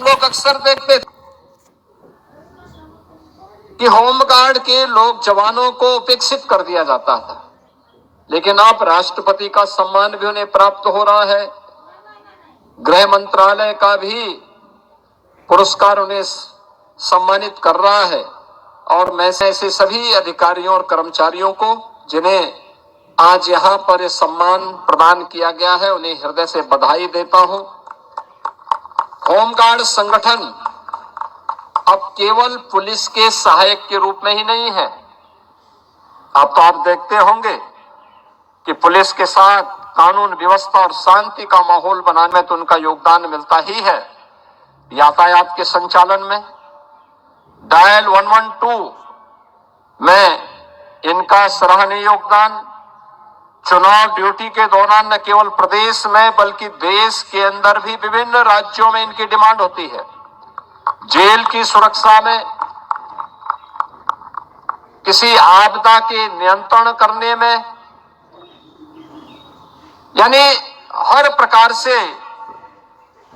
हम लोग अक्सर देखते थे कि होमगार्ड के लोग जवानों को उपेक्षित कर दिया जाता था, लेकिन अब राष्ट्रपति का सम्मान भी उन्हें प्राप्त हो रहा है। गृह मंत्रालय का भी पुरस्कार उन्हें सम्मानित कर रहा है। और मैं ऐसे सभी अधिकारियों और कर्मचारियों को जिन्हें आज यहाँ पर यह सम्मान प्रदान किया गया है, उन्हें हृदय से बधाई देता हूं। होमगार्ड संगठन अब केवल पुलिस के सहायक के रूप में ही नहीं है। अब तो आप देखते होंगे कि पुलिस के साथ कानून व्यवस्था और शांति का माहौल बनाने में तो उनका योगदान मिलता ही है। यातायात के संचालन में डायल 112 में इनका सराहनीय योगदान, चुनाव ड्यूटी के दौरान न केवल प्रदेश में बल्कि देश के अंदर भी विभिन्न राज्यों में इनकी डिमांड होती है। जेल की सुरक्षा में, किसी आपदा के नियंत्रण करने में, यानी हर प्रकार से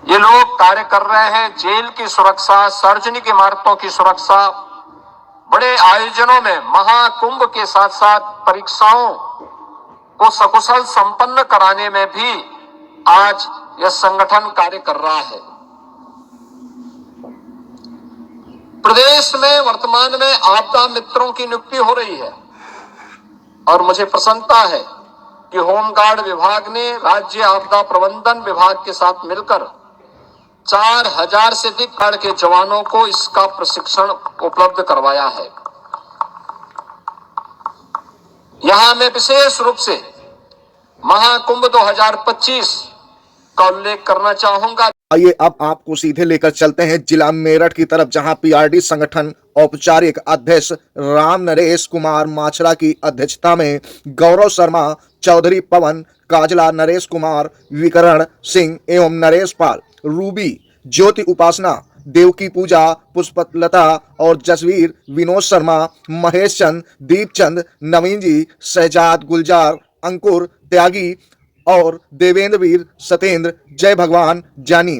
ये लोग कार्य कर रहे हैं। जेल की सुरक्षा, सार्वजनिक इमारतों की सुरक्षा, बड़े आयोजनों में महाकुंभ के साथ साथ परीक्षाओं को सकुशल संपन्न कराने में भी आज यह संगठन कार्य कर रहा है। प्रदेश में वर्तमान में आपदा मित्रों की नियुक्ति हो रही है और मुझे प्रसन्नता है कि होमगार्ड विभाग ने राज्य आपदा प्रबंधन विभाग के साथ मिलकर 4000 से अधिक गार्ड के जवानों को इसका प्रशिक्षण उपलब्ध करवाया है। यहां मैं विशेष रूप से महाकुंभ 2025 का उल्लेख करना चाहूंगा। आइए अब आपको सीधे लेकर चलते हैं जिला मेरठ की तरफ, जहां पीआरडी संगठन औपचारिक अध्यक्ष राम नरेश कुमार माछड़ा की अध्यक्षता में गौरव शर्मा, चौधरी पवन, काजला, नरेश कुमार, विकरण सिंह एवं नरेश पाल, रूबी, ज्योति उपासना, देवकी पूजा, पुष्पलता और जसवीर, विनोद शर्मा, महेश चंद, दीपचंद, नवीन जी, शहजाद, गुलजार, अंकुर, त्यागी और देवेंद्र वीर, सतेंद्र, जय भगवान, जानी,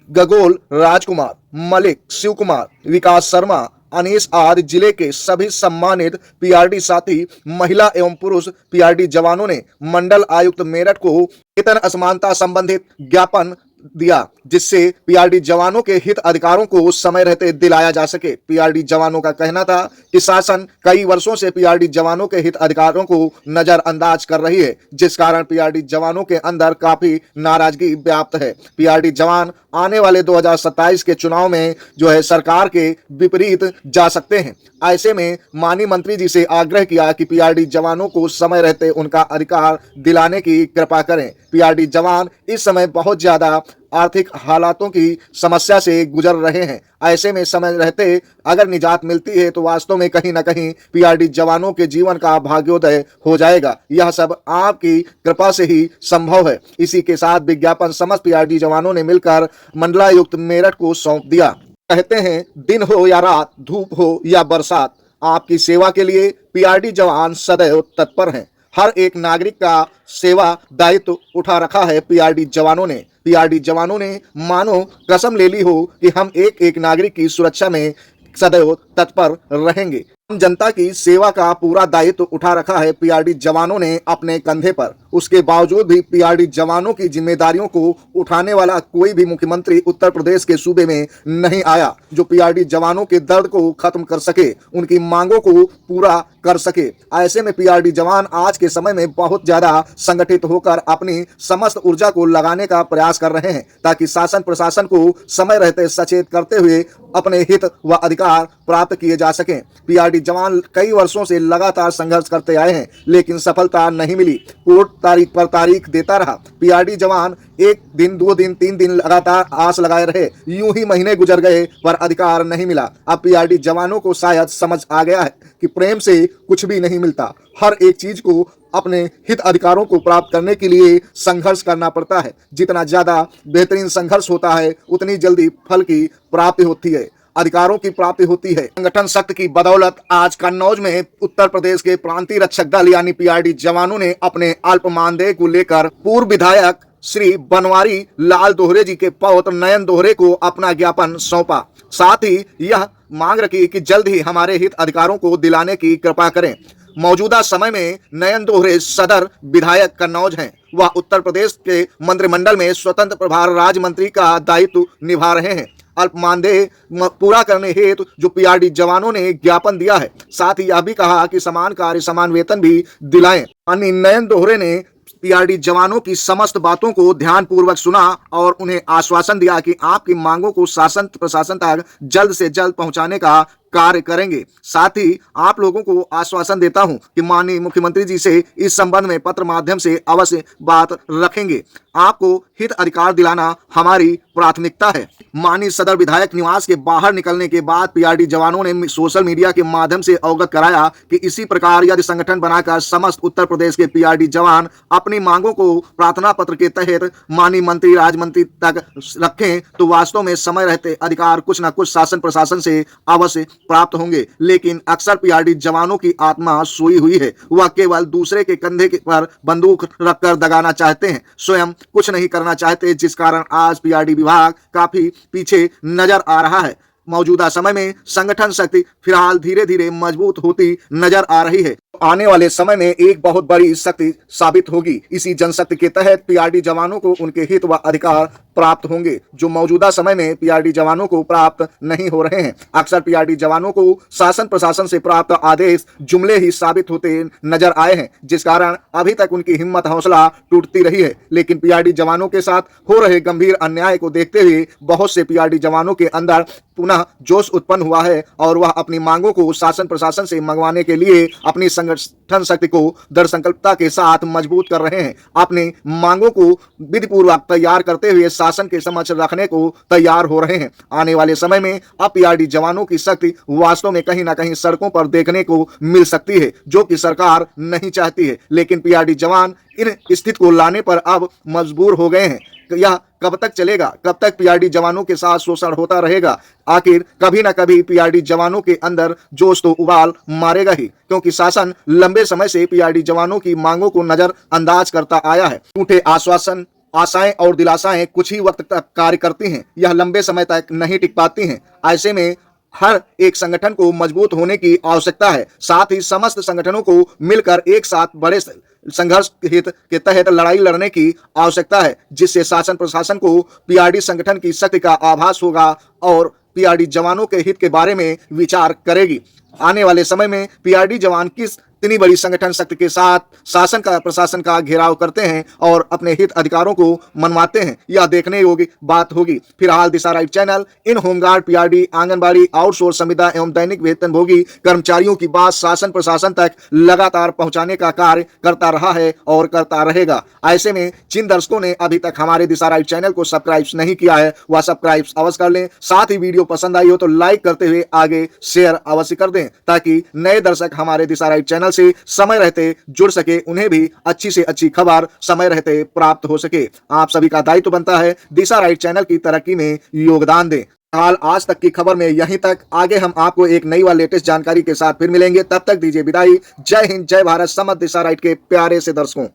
गगोल, राजकुमार, मलिक, शिव कुमार, विकास शर्मा, अनीस आदि जिले के सभी सम्मानित पीआरडी साथी, महिला एवं पुरुष पीआरडी जवानों ने मंडल आयुक्त मेरठ को वेतन असमानता संबंधित ज्ञापन दिया, जिससे पीआरडी जवानों के हित अधिकारों को समय रहते दिलाया जा सके। पीआरडी जवानों का कहना था कि शासन कई वर्षों से पीआरडी जवानों के हित अधिकारों को नजरअंदाज कर रही है, जिस कारण पीआरडी जवानों के अंदर काफी नाराजगी व्याप्त है। पीआरडी जवान आने वाले 2027 के चुनाव में जो है सरकार के विपरीत जा सकते हैं। ऐसे में माननीय मंत्री जी से आग्रह किया कि पीआरडी जवानों को समय रहते उनका अधिकार दिलाने की कृपा करें। पीआरडी जवान इस समय बहुत ज्यादा आर्थिक हालातों की समस्या से गुजर रहे हैं। ऐसे में समय रहते अगर निजात मिलती है तो वास्तव में कहीं ना कहीं पीआरडी जवानों के जीवन का भाग्योदय हो जाएगा। यह सब आपकी कृपा से ही संभव है। इसी के साथ विज्ञापन समस्त पीआरडी जवानों ने मिलकर मंडलायुक्त मेरठ को सौंप दिया। कहते हैं दिन हो या रात, धूप हो या बरसात, आपकी सेवा के लिए पीआरडी जवान सदैव तत्पर हैं। हर एक नागरिक का सेवा दायित्व उठा रखा है पीआरडी जवानों ने। पीआरडी जवानों ने मानो कसम ले ली हो कि हम एक एक नागरिक की सुरक्षा में सदैव तत्पर रहेंगे। जनता की सेवा का पूरा दायित्व उठा रखा है पीआरडी जवानों ने अपने कंधे पर। उसके बावजूद भी पीआरडी जवानों की जिम्मेदारियों को उठाने वाला कोई भी मुख्यमंत्री उत्तर प्रदेश के सूबे में नहीं आया, जो पीआरडी जवानों के दर्द को खत्म कर सके, उनकी मांगों को पूरा कर सके। ऐसे में पीआरडी जवान आज के समय में बहुत ज्यादा संगठित होकर अपनी समस्त ऊर्जा को लगाने का प्रयास कर रहे हैं, ताकि शासन प्रशासन को समय रहते सचेत करते हुए अपने हित व अधिकार प्राप्त किए जा सकें। पीआरडी जवान कई वर्षों से लगातार संघर्ष करते आए हैं, लेकिन सफलता नहीं मिली। कोर्ट तारीख पर तारीख देता रहा। पीआरडी जवान एक दिन, 2 दिन, 3 दिन लगातार आस लगाए रहे। यूं ही महीने गुजर गए पर अधिकार नहीं मिला। अब पीआरडी जवानों को शायद समझ आ गया है कि प्रेम से कुछ भी नहीं मिलता। हर एक चीज को अपने हित अधिकारों को प्राप्त करने के लिए संघर्ष करना पड़ता है। जितना ज्यादा बेहतरीन संघर्ष होता है उतनी जल्दी फल की प्राप्ति होती है, अधिकारों की प्राप्ति होती है। संगठन शक्ति की बदौलत आज कन्नौज में उत्तर प्रदेश के प्रांतीय रक्षक दल यानी पीआरडी जवानों ने अपने अल्प मानदेय को लेकर पूर्व विधायक श्री बनवारी लाल दोहरे जी के पौत्र नयन दोहरे को अपना ज्ञापन सौंपा। साथ ही यह मांग रखी कि जल्द ही हमारे हित अधिकारों को दिलाने की कृपा करें। मौजूदा समय में नयन दोहरे सदर विधायक कन्नौज हैं। वह उत्तर प्रदेश के मंत्रिमंडल में स्वतंत्र प्रभार राज्य मंत्री का दायित्व निभा रहे हैं। अल्प मानदेय पूरा करने हेतु जो पीआरडी जवानों ने ज्ञापन दिया है, साथ ही यह भी कहा कि समान कार्य समान वेतन भी दिलाएं। नयन दोहरे ने पीआरडी जवानों की समस्त बातों को ध्यानपूर्वक सुना और उन्हें आश्वासन दिया कि आपकी मांगों को शासन प्रशासन तक जल्द से जल्द पहुंचाने का कार्य करेंगे। साथ ही आप लोगों को आश्वासन देता हूं कि माननीय मुख्यमंत्री जी से इस संबंध में पत्र माध्यम से अवश्य बात रखेंगे। आपको हित अधिकार दिलाना हमारी प्राथमिकता है। माननीय सदर विधायक निवास के बाहर निकलने के बाद पीआरडी जवानों ने सोशल मीडिया के माध्यम से अवगत कराया कि इसी प्रकार यदि संगठन बनाकर समस्त उत्तर प्रदेश के पीआरडी जवान अपनी मांगों को प्रार्थना पत्र के तहत माननीय मंत्री राज्य मंत्री तक रखें तो वास्तव में समय रहते अधिकार कुछ न कुछ शासन प्रशासन से अवश्य प्राप्त होंगे। लेकिन अक्सर पीआरडी जवानों की आत्मा सोई हुई है। वह केवल दूसरे के कंधे पर बंदूक रखकर दगाना चाहते हैं, स्वयं कुछ नहीं करना चाहते, जिस कारण आज पीआरडी विभाग काफी पीछे नजर आ रहा है। मौजूदा समय में संगठन शक्ति फिलहाल धीरे धीरे मजबूत होती नजर आ रही है। आने वाले समय में एक बहुत बड़ी शक्ति साबित होगी। इसी जनशक्ति के तहत पीआरडी जवानों को उनके हित व अधिकार प्राप्त होंगे, जो मौजूदा समय में पीआरडी जवानों को प्राप्त नहीं हो रहे हैं। अक्सर पीआरडी जवानों को शासन प्रशासन से प्राप्त आदेश जुमले ही साबित होते नजर आए हैं, जिस कारण अभी तक उनकी हिम्मत हौसला टूटती रही है। लेकिन पीआरडी जवानों के साथ हो रहे गंभीर अन्याय को देखते हुए बहुत से पीआरडी जवानों के अंदर पुनः जोश उत्पन्न हुआ है और वह अपनी मांगों को शासन प्रशासन से मंगवाने के लिए अपनी संगठन शक्ति को दृढ़ संकल्पता के साथ मजबूत कर रहे हैं। अपनी मांगों को विधिपूर्वक तैयार करते हुए शासन के समक्ष रखने को तैयार हो रहे हैं। आने वाले समय में अब पीआरडी जवानों की शक्ति वास्तव में कहीं ना कहीं सड़कों पर देखने को मिल सकती है, जो कि सरकार नहीं चाहती है। लेकिन पीआरडी जवान इन स्थिति को लाने पर अब मजबूर हो गए हैं। यह कब तक चलेगा? कब तक पीआरडी जवानों के साथ शोषण होता रहेगा? आखिर कभी ना कभी पीआरडी जवानों के अंदर जोश तो उबाल मारेगा ही, क्योंकि शासन लंबे समय से पीआरडी जवानों की मांगों को नजरअंदाज करता आया है। झूठे आश्वासन, आशाएं और दिलासाएं कुछ ही वक्त तक कार्य करती हैं, यह लंबे समय तक नहीं टिक पाती हैं। ऐसे में हर एक संगठन को मजबूत होने की आवश्यकता है। साथ ही समस्त संगठनों को मिलकर एक साथ बड़े संघर्ष हित के तहत लड़ाई लड़ने की आवश्यकता है, जिससे शासन प्रशासन को पीआरडी संगठन की शक्ति का आभास होगा और पीआरडी जवानों के हित के बारे में विचार करेगी। आने वाले समय में पीआरडी जवान किस इतनी बड़ी संगठन शक्ति के साथ शासन का प्रशासन का घेराव करते हैं और अपने हित अधिकारों को मनवाते हैं, यह देखने योग्य बात होगी। फिलहाल दिशा राइट चैनल इन होमगार्ड, पीआरडी, आंगनबाड़ी, आउटसोर्स संविदा एवं दैनिक वेतनभोगी कर्मचारियों की बात शासन प्रशासन तक लगातार पहुंचाने का कार्य करता रहा है और करता रहेगा। ऐसे में जिन दर्शकों ने अभी तक हमारे दिशा राइट चैनल को सब्सक्राइब नहीं किया है, वह सब्सक्राइब अवश्य कर लें। साथ ही वीडियो पसंद आई हो तो लाइक करते हुए आगे शेयर अवश्य कर दें, ताकि नए दर्शक हमारे दिशा राइट चैनल से समय रहते जुड़ सके, उन्हें भी अच्छी से अच्छी खबर समय रहते प्राप्त हो सके। आप सभी का दायित्व बनता है दिशा राइट चैनल की तरक्की में योगदान दें। हाल आज तक की खबर में यहीं तक। आगे हम आपको एक नई व लेटेस्ट जानकारी के साथ फिर मिलेंगे। तब तक दीजिए विदाई। जय हिंद, जय भारत समस्त दिशा राइट के प्यारे से दर्शकों।